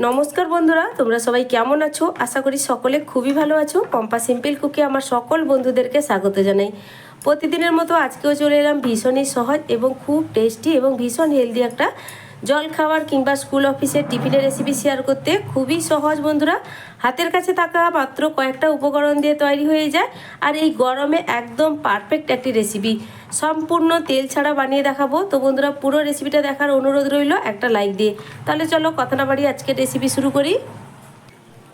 নমস্কার বন্ধুরা, তোমরা সবাই কেমন আছো? আশা করি সকলে খুবই ভালো আছো। পম্পা সিম্পল কুকে আমার সকল বন্ধুদেরকে স্বাগত জানাই। প্রতিদিনের মতো আজকেও চলে এলাম ভীষণই সহজ এবং খুব টেস্টি এবং ভীষণ হেলদি একটা জল খাবার কিংবা স্কুল অফিসের টিফিনের রেসিপি শেয়ার করতে। খুবই সহজ বন্ধুরা, হাতের কাছে থাকা মাত্র কয়েকটা উপকরণ দিয়ে তৈরি হয়ে যায়। আর এই গরমে একদম পারফেক্ট একটি রেসিপি, সম্পূর্ণ তেল ছাড়া বানিয়ে দেখাবো। তো বন্ধুরা, পুরো রেসিপিটা দেখার অনুরোধ রইল একটা লাইক দিয়ে। তাহলে চলো কথা না বাড়িয়ে আজকের রেসিপি শুরু করি।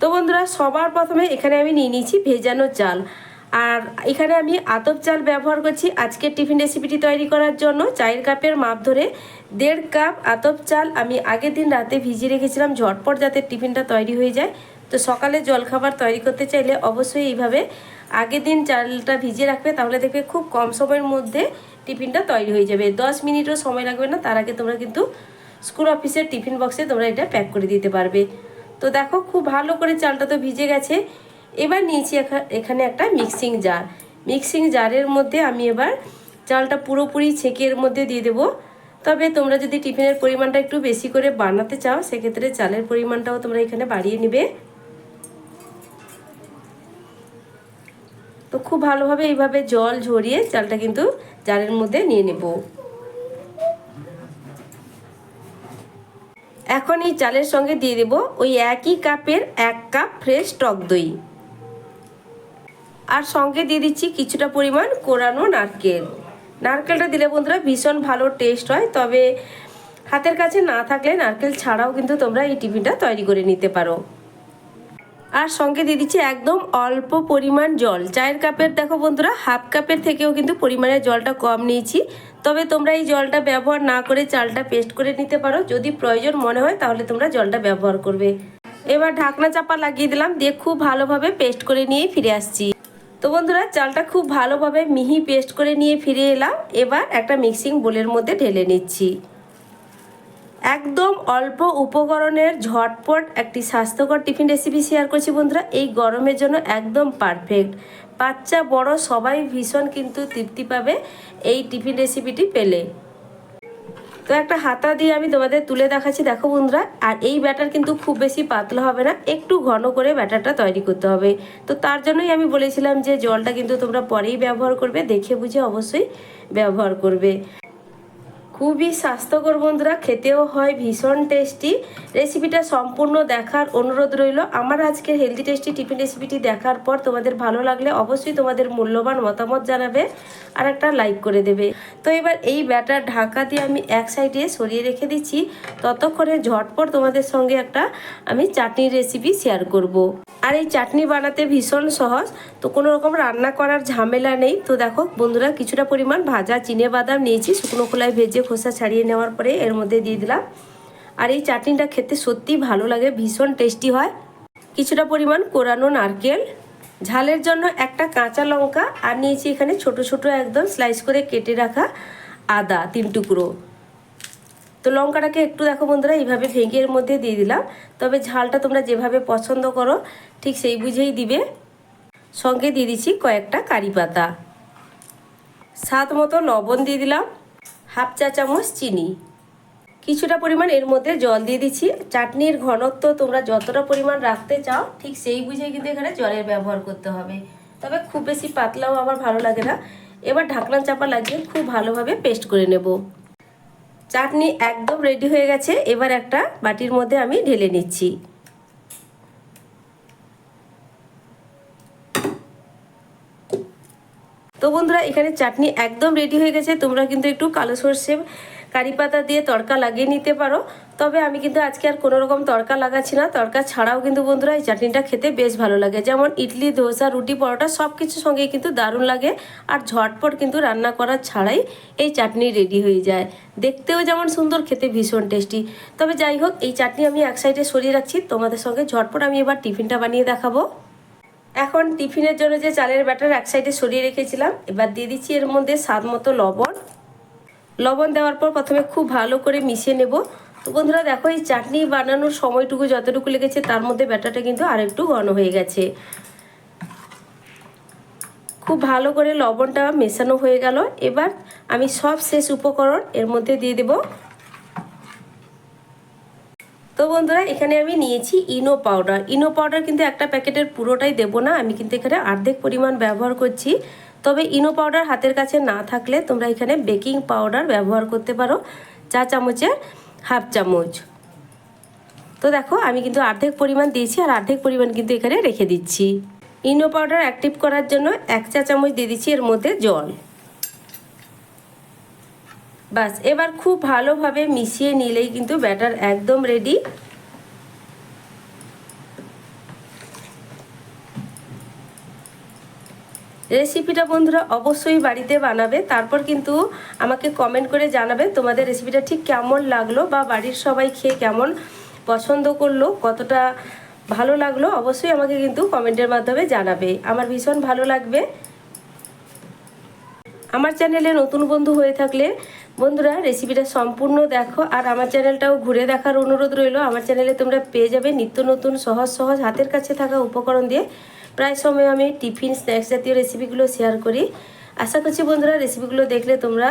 তো বন্ধুরা, সবার প্রথমে এখানে আমি নিয়ে নিয়েছি ভেজানো চাল। আর এখানে আমি আতপ চাল ব্যবহার করছি আজকের টিফিন রেসিপিটি তৈরি করার জন্য। চায়ের কাপের মাপ ধরে 1.5 কাপ আতপ চাল আমি আগের দিন রাতে ভিজিয়ে রেখেছিলাম, ঝটপট যাতে টিফিনটা তৈরি হয়ে যায়। তো সকালে জলখাবার তৈরি করতে চাইলে অবশ্যই এইভাবে আগের দিন চালটা ভিজিয়ে রাখবে, তাহলে দেখবে খুব কম সময়ের মধ্যে টিফিনটা তৈরি হয়ে যাবে। 10 মিনিটও সময় লাগবে না। তার আগে তোমরা কিন্তু স্কুল অফিসের টিফিন বক্সে তোমরা এটা প্যাক করে দিতে পারবে। তো দেখো, খুব ভালো করে চালটা তো ভিজে গেছে। এবার নিয়েছি এখানে একটা মিক্সিং জার। মিক্সিং জারের মধ্যে আমি এবার চালটা পুরোপুরি ছেঁকে এর মধ্যে দিয়ে দেবো। তবে তোমরা যদি টিফিনের পরিমাণটা একটু বেশি করে বানাতে চাও, সেক্ষেত্রে চালের পরিমাণটাও তোমরা এখানে বাড়িয়ে নিবে। তো খুব ভালোভাবে এইভাবে জল ঝরিয়ে চালটা কিন্তু জারের মধ্যে নিয়ে নেব। এখন এই চালের সঙ্গে দিয়ে দেব ওই একই কাপের 1 কাপ ফ্রেশ টক দই। আর সঙ্গে দিয়ে দিচ্ছি কিছুটা পরিমাণ কোরানো নারকেল। নারকেলটা দিলে বন্ধুরা ভীষণ ভালো টেস্ট হয়। তবে হাতের কাছে না থাকলে নারকেল ছাড়াও কিন্তু তোমরা এই টিফিনটা তৈরি করে নিতে পারো। আর সঙ্গে দিয়ে দিচ্ছি একদম অল্প পরিমাণ জল। চায়ের কাপের দেখো বন্ধুরা, 1/2 কাপের থেকেও কিন্তু পরিমাণের জলটা কম নিয়েছি। তবে তোমরা এই জলটা ব্যবহার না করে চালটা পেস্ট করে নিতে পারো। যদি প্রয়োজন মনে হয় তাহলে তোমরা জলটা ব্যবহার করবে। এবার ঢাকনা চাপা লাগিয়ে দিলাম, দিয়ে খুব ভালোভাবে পেস্ট করে নিয়ে ফিরে আসছি। তো বন্ধুরা, চালটা খুব ভালোভাবে মিহি পেস্ট করে নিয়ে ফিরে এলাম। এবার একটা মিক্সিং বোলের মধ্যে ঢেলে নিচ্ছি। একদম অল্প উপকরণের ঝটপট একটি স্বাস্থ্যকর টিফিন রেসিপি শেয়ার করছি বন্ধুরা। এই গরমের জন্য একদম পারফেক্ট। বাচ্চা বড় সবাই ভীষণ কিন্তু তৃপ্তি পাবে এই টিফিন রেসিপিটি পেলে। তো একটা হাতা দিয়ে আমি তোমাদের তুলে দেখাচ্ছি, দেখো বন্ধুরা। আর এই ব্যাটার কিন্তু খুব বেশি পাতলা হবে না, একটু ঘন করে ব্যাটারটা তৈরি করতে হবে। তো তার জন্যই আমি বলেছিলাম যে জলটা কিন্তু তোমরা পরেই ব্যবহার করবে, দেখে বুঝে অবশ্যই ব্যবহার করবে। খুবই স্বাস্থ্যকর বন্ধুরা, খেতেও হয় ভীষণ টেস্টি। রেসিপিটা সম্পূর্ণ দেখার অনুরোধ রইল। আমার আজকের হেলদি টেস্টি টিফিন রেসিপিটি দেখার পর তোমাদের ভালো লাগলে অবশ্যই তোমাদের মূল্যবান মতামত জানাবে আর একটা লাইক করে দেবে। তো এবার এই ব্যাটার ঢাকা দিয়ে আমি এক সাইডে সরিয়ে রেখে দিচ্ছি। ততক্ষণে ঝটপট তোমাদের সঙ্গে একটা আমি চাটনির রেসিপি শেয়ার করব। আর এই চাটনি বানাতে ভীষণ সহজ, তো কোনো রকম রান্না করার ঝামেলা নেই। তো দেখো বন্ধুরা, কিছুটা পরিমাণ ভাজা চিনেবাদাম নিয়েছি, শুকনো খোলায় ভেজে খোসা ছাড়িয়ে নেওয়ার পরে এর মধ্যে দিয়ে দিলাম। আর এই চাটনিটা খেতে সত্যিই ভালো লাগে, ভীষণ টেস্টি হয়। কিছুটা পরিমাণ কোরানো নারকেল, ঝালের জন্য একটা কাঁচা লঙ্কা, আর নিয়েছি এখানে ছোট ছোট একদম স্লাইস করে কেটে রাখা আদা 3 টুকরো। তো লঙ্কাটাকে একটু দেখো বন্ধুরা এইভাবে ভেঙে এর মধ্যে দিয়ে দিলাম। তবে ঝালটা তোমরা যেভাবে পছন্দ করো ঠিক সেই বুঝেই দিবে। সঙ্গে দিয়ে দিচ্ছি কয়েকটা কারি পাতা, স্বাদ মতো লবণ দিয়ে দিলাম, 1/2 চা চামচ চিনি, কিছুটা পরিমাণ এর মধ্যে জল দিয়ে দিচ্ছি। চাটনির ঘনত্ব তোমরা যতটা পরিমাণ রাখতে চাও ঠিক সেই বুঝেই কিন্তু এখানে জলের ব্যবহার করতে হবে। তবে খুব বেশি পাতলাও আমার ভালো লাগে না। এবার ঢাকনা চাপা লাগিয়ে খুব ভালোভাবে পেস্ট করে নেব। চাটনি একদম রেডি হয়ে গেছে। এবার একটা বাটির মধ্যে আমি ঢেলে নিচ্ছি। তো বন্ধুরা, এখানে চাটনি একদম রেডি হয়ে গেছে। তোমরা কিন্তু একটু কালো সর্ষে কারি পাতা দিয়ে তড়কা লাগিয়ে নিতে পারো। তবে আমি কিন্তু আজকে আর কোনো রকম তড়কা লাগাচ্ছি না। তড়কা ছাড়াও কিন্তু বন্ধুরা এই চাটনিটা খেতে বেশ ভালো লাগে। যেমন ইডলি, ধোসা, রুটি, পরোটা সব কিছুর সঙ্গেই কিন্তু দারুণ লাগে। আর ঝটপট কিন্তু রান্না করা ছাড়াই এই চাটনি রেডি হয়ে যায়। দেখতেও যেমন সুন্দর, খেতে ভীষণ টেস্টি। তবে যাই হোক, এই চাটনি আমি এক সাইডে সরিয়ে রাখছি। তোমাদের সঙ্গে ঝটপট আমি এবার টিফিনটা বানিয়ে দেখাবো। এখন টিফিনের জন্য যে চালের ব্যাটার এক সাইডে সরিয়ে রেখেছিলাম, এবার দিয়ে দিচ্ছি এর মধ্যে স্বাদ মতো লবণ। লবণ দেওয়ার পর প্রথমে খুব ভালো করে মিশিয়ে নেব। তো বন্ধুরা দেখো, এই চাটনি বানানোর সময়টুকু যতটুকু লেগেছে তার মধ্যে ব্যাটারটা কিন্তু আরেকটু ঘন হয়ে গেছে। খুব ভালো করে লবণটা মেশানো হয়ে গেল। এবার আমি সব শেষ উপকরণ এর মধ্যে দিয়ে দেব। তো বন্ধুরা এখানে আমি নিয়েছি ইনো পাউডার। ইনো পাউডার কিন্তু একটা প্যাকেটের পুরোটাই দেবো না, আমি কিন্তু এখানে অর্ধেক পরিমাণ ব্যবহার করছি। তবে ইনো পাউডার হাতের কাছে না থাকলে তোমরা এখানে বেকিং পাউডার ব্যবহার করতে পারো, চা চামচের হাফ চামচ। তো দেখো আমি কিন্তু অর্ধেক পরিমাণ দিয়েছি আর অর্ধেক পরিমাণ কিন্তু এখানে রেখে দিচ্ছি। ইনো পাউডার অ্যাক্টিভ করার জন্য 1 চা চামচ দিয়ে দিচ্ছি এর মধ্যে জল। বাস এবার খুব ভালোভাবে মিশিয়ে নিলেই কিন্তু ব্যাটার একদম রেডি। রেসিপিটা বন্ধুরা অবশ্যই বাড়িতে বানাবে, তারপর কিন্তু আমাকে কমেন্ট করে জানাবে তোমাদের রেসিপিটা ঠিক কেমন লাগলো বা বাড়ির সবাই খেয়ে কেমন পছন্দ করলো, কতটা ভালো লাগলো অবশ্যই আমাকে কিন্তু কমেন্টের মাধ্যমে জানাবে, আমার ভীষণ ভালো লাগবে। আমার চ্যানেলে নতুন বন্ধু হয়ে থাকলে বন্ধুরা রেসিপিটা সম্পূর্ণ দেখো, আর আমার চ্যানেলটাও ঘুরে দেখার অনুরোধ রইল। আমার চ্যানেলে তোমরা পেয়ে যাবে নিত্য নতুন সহজ সহজ হাতের কাছে থাকা উপকরণ দিয়ে প্রায় সময় আমি টিফিন স্ন্যাক্স জাতীয় রেসিপিগুলো শেয়ার করি। আশা করছি বন্ধুরা রেসিপিগুলো দেখলে তোমরা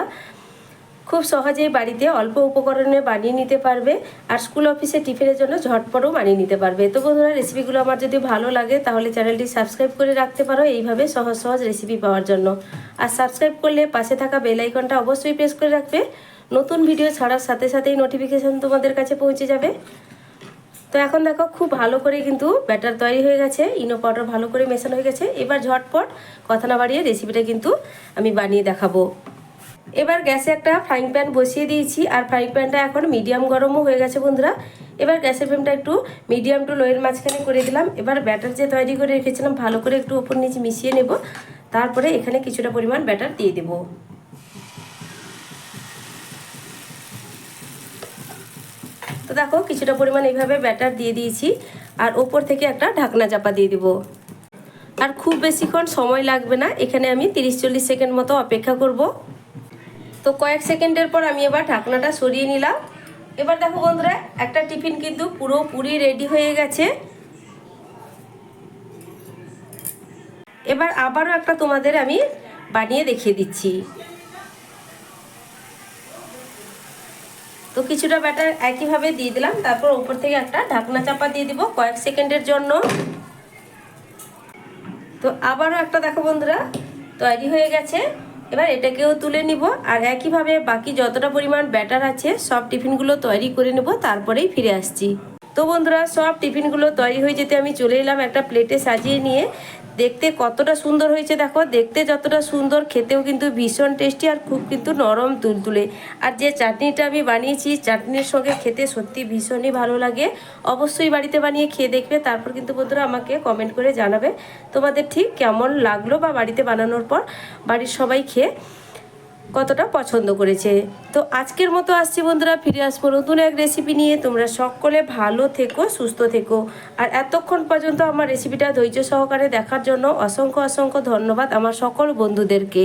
খুব সহজেই বাড়িতে অল্প উপকরণে বানিয়ে নিতে পারবে, আর স্কুল অফিসে টিফিনের জন্য ঝটপটও বানিয়ে নিতে পারবে। তো বন্ধুরা রেসিপিগুলো আমার যদি ভালো লাগে তাহলে চ্যানেলটি সাবস্ক্রাইব করে রাখতে পারো এইভাবে সহজ সহজ রেসিপি পাওয়ার জন্য। আর সাবস্ক্রাইব করলে পাশে থাকা বেল আইকনটা অবশ্যই প্রেস করে রাখবে, নতুন ভিডিও ছাড়ার সাথে সাথেই নোটিফিকেশান তোমাদের কাছে পৌঁছে যাবে। তো এখন দেখো খুব ভালো করে কিন্তু ব্যাটার তৈরি হয়ে গেছে, ইনো পাউডার ভালো করে মেশানো হয়ে গেছে। এবার ঝটপট কথা না বাড়িয়ে রেসিপিটা কিন্তু আমি বানিয়ে দেখাবো। এবার গ্যাসে একটা ফ্রাইং প্যান বসিয়ে দিয়েছি, আর ফ্রাইং প্যানটা এখন মিডিয়াম গরমও হয়ে গেছে বন্ধুরা। এবার গ্যাসের ফ্লেমটা একটু মিডিয়াম টু লোয়ের মাঝখানে করে দিলাম। এবার ব্যাটার যে তৈরি করে রেখেছিলাম ভালো করে একটু ওপর নিচে মিশিয়ে নেব, তারপরে এখানে কিছুটা পরিমাণ ব্যাটার দিয়ে দেব। তো দেখো কিছুটা পরিমাণ এইভাবে ব্যাটার দিয়ে দিয়েছি, আর ওপর থেকে একটা ঢাকনা চাপা দিয়ে দেব। আর খুব বেশিক্ষণ সময় লাগবে না, এখানে আমি 30-40 সেকেন্ড মতো অপেক্ষা করব। তো কয়েক সেকেন্ডের পর আমি এবার ঢাকনাটা সরিয়ে নিলাম। এবার দেখো বন্ধুরা একটা টিফিন কিন্তু পুরোপুরি রেডি হয়ে গেছে। এবার আবারও একটা তোমাদের আমি বানিয়ে দেখিয়ে দিচ্ছি। তো কিছুটা ব্যাটার একইভাবে দিয়ে দিলাম, তারপর উপর থেকে একটা ঢাকনা চাপা দিয়ে দিব কয়েক সেকেন্ডের জন্য। তো আবারও একটা দেখো বন্ধুরা তৈরি হয়ে গেছে। এবার এটাকেও তুলে নিব, আর একইভাবে বাকি যতটা পরিমাণ ব্যাটার আছে সব টিফিনগুলো তৈরি করে নেব, তারপরেই ফিরে আসছি। তো বন্ধুরা সব টিফিনগুলো তৈরি হয়ে যেতে আমি চলে এলাম একটা প্লেটে সাজিয়ে নিয়ে। দেখতে কতটা সুন্দর হয়েছে দেখো, দেখতে যতটা সুন্দর খেতেও কিন্তু ভীষণ টেস্টি, আর খুব কিন্তু নরম তুলতুলে। আর যে চাটনিটা আমি বানিয়েছি চাটনির সঙ্গে খেতে সত্যি ভীষণই ভালো লাগে। অবশ্যই বাড়িতে বানিয়ে খেয়ে দেখবে, তারপর কিন্তু বন্ধুরা আমাকে কমেন্ট করে জানাবে তোমাদের ঠিক কেমন লাগলো, বা বাড়িতে বানানোর পর বাড়ির সবাই খেয়ে কতটা পছন্দ করেছে। তো আজকের মতো আসছি বন্ধুরা, ফিরে আসবো নতুন এক রেসিপি নিয়ে। তোমরা সকলে ভালো থেকো, সুস্থ থেকো। আর এতক্ষণ পর্যন্ত আমার রেসিপিটা ধৈর্য সহকারে দেখার জন্য অসংখ্য অসংখ্য ধন্যবাদ আমার সকল বন্ধুদেরকে।